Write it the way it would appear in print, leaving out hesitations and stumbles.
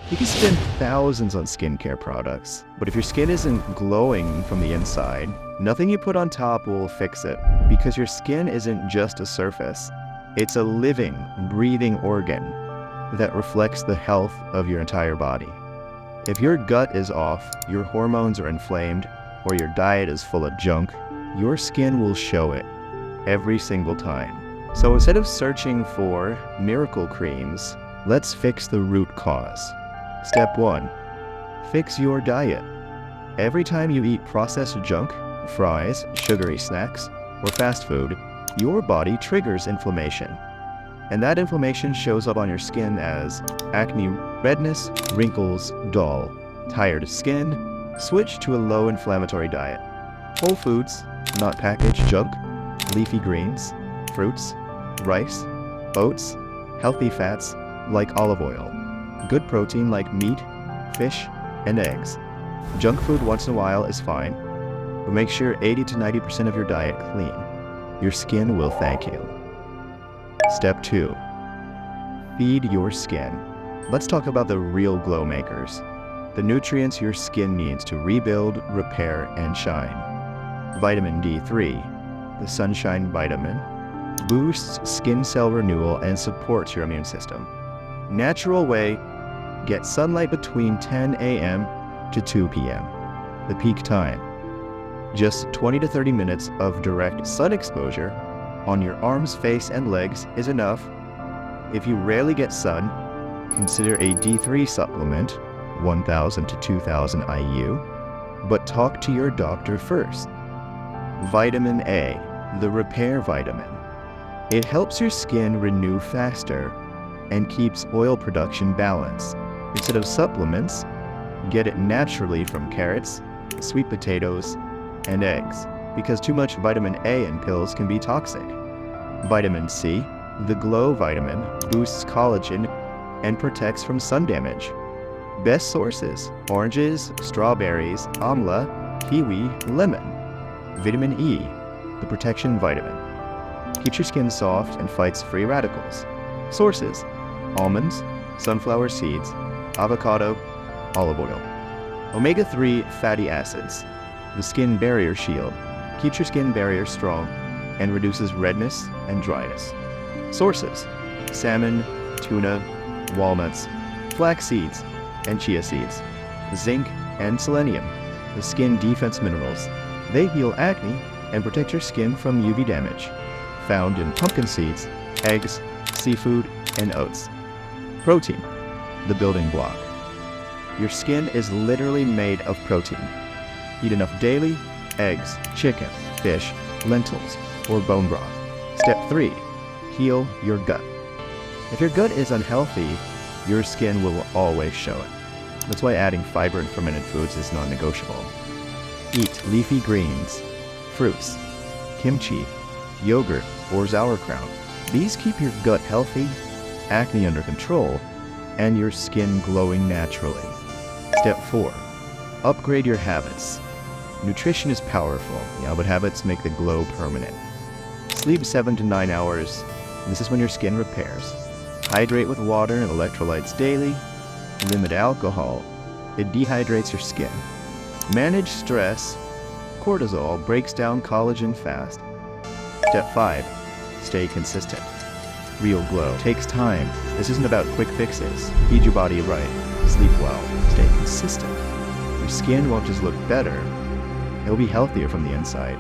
You can spend thousands on skincare products, but if your skin isn't glowing from the inside, nothing you put on top will fix it, because your skin isn't just a surface. It's a living, breathing organ that reflects the health of your entire body. If your gut is off, your hormones are inflamed, or your diet is full of junk, your skin will show it every single time. So instead of searching for miracle creams, let's fix the root cause. Step 1. Fix your diet. Every time you eat processed junk, fries, sugary snacks, or fast food, your body triggers inflammation. And that inflammation shows up on your skin as acne, redness, wrinkles, dull, tired skin. Switch to a low inflammatory diet. Whole foods, not packaged junk, leafy greens, fruits, rice, oats, healthy fats like olive oil, good protein like meat, fish, and eggs. Junk food once in a while is fine, but make sure 80 to 90% of your diet clean. Your skin will thank you. Step 2. Feed your skin. Let's talk about the real glow makers, the nutrients your skin needs to rebuild, repair, and shine. Vitamin D3, the sunshine vitamin, boosts skin cell renewal and supports your immune system. Natural way, get sunlight between 10 a.m. to 2 p.m., the peak time. Just 20 to 30 minutes of direct sun exposure on your arms, face, and legs is enough. If you rarely get sun, consider a D3 supplement, 1,000 to 2,000 IU, but talk to your doctor first. Vitamin A, the repair vitamin. It helps your skin renew faster and keeps oil production balanced. Instead of supplements, get it naturally from carrots, sweet potatoes, and eggs, because too much vitamin A in pills can be toxic. Vitamin C, the glow vitamin, boosts collagen and protects from sun damage. Best sources: oranges, strawberries, amla, kiwi, lemon. Vitamin E, the protection vitamin, keeps your skin soft and fights free radicals. Sources: almonds, sunflower seeds, avocado, olive oil. Omega-3 fatty acids, the skin barrier shield, keeps your skin barrier strong and reduces redness and dryness. Sources: salmon, tuna, walnuts, flax seeds, and chia seeds. Zinc and selenium, the skin defense minerals. They heal acne and protect your skin from UV damage. Found in pumpkin seeds, eggs, seafood, and oats. Protein, the building block. Your skin is literally made of protein. Eat enough daily: eggs, chicken, fish, lentils, or bone broth. Step 3. Heal your gut. If your gut is unhealthy, your skin will always show it. That's why adding fiber and fermented foods is non-negotiable. Eat leafy greens, fruits, kimchi, yogurt, or sauerkraut. These keep your gut healthy, acne under control, and your skin glowing naturally. Step 4. Upgrade your habits. Nutrition is powerful, but habits make the glow permanent. Sleep 7 to 9 hours. This is when your skin repairs. Hydrate with water and electrolytes daily. Limit alcohol. It dehydrates your skin. Manage stress. Cortisol breaks down collagen fast. Step 5. Stay consistent. Real glow takes time. This isn't about quick fixes. Feed your body right. Sleep well. Stay consistent. Your skin won't just look better, it'll be healthier from the inside.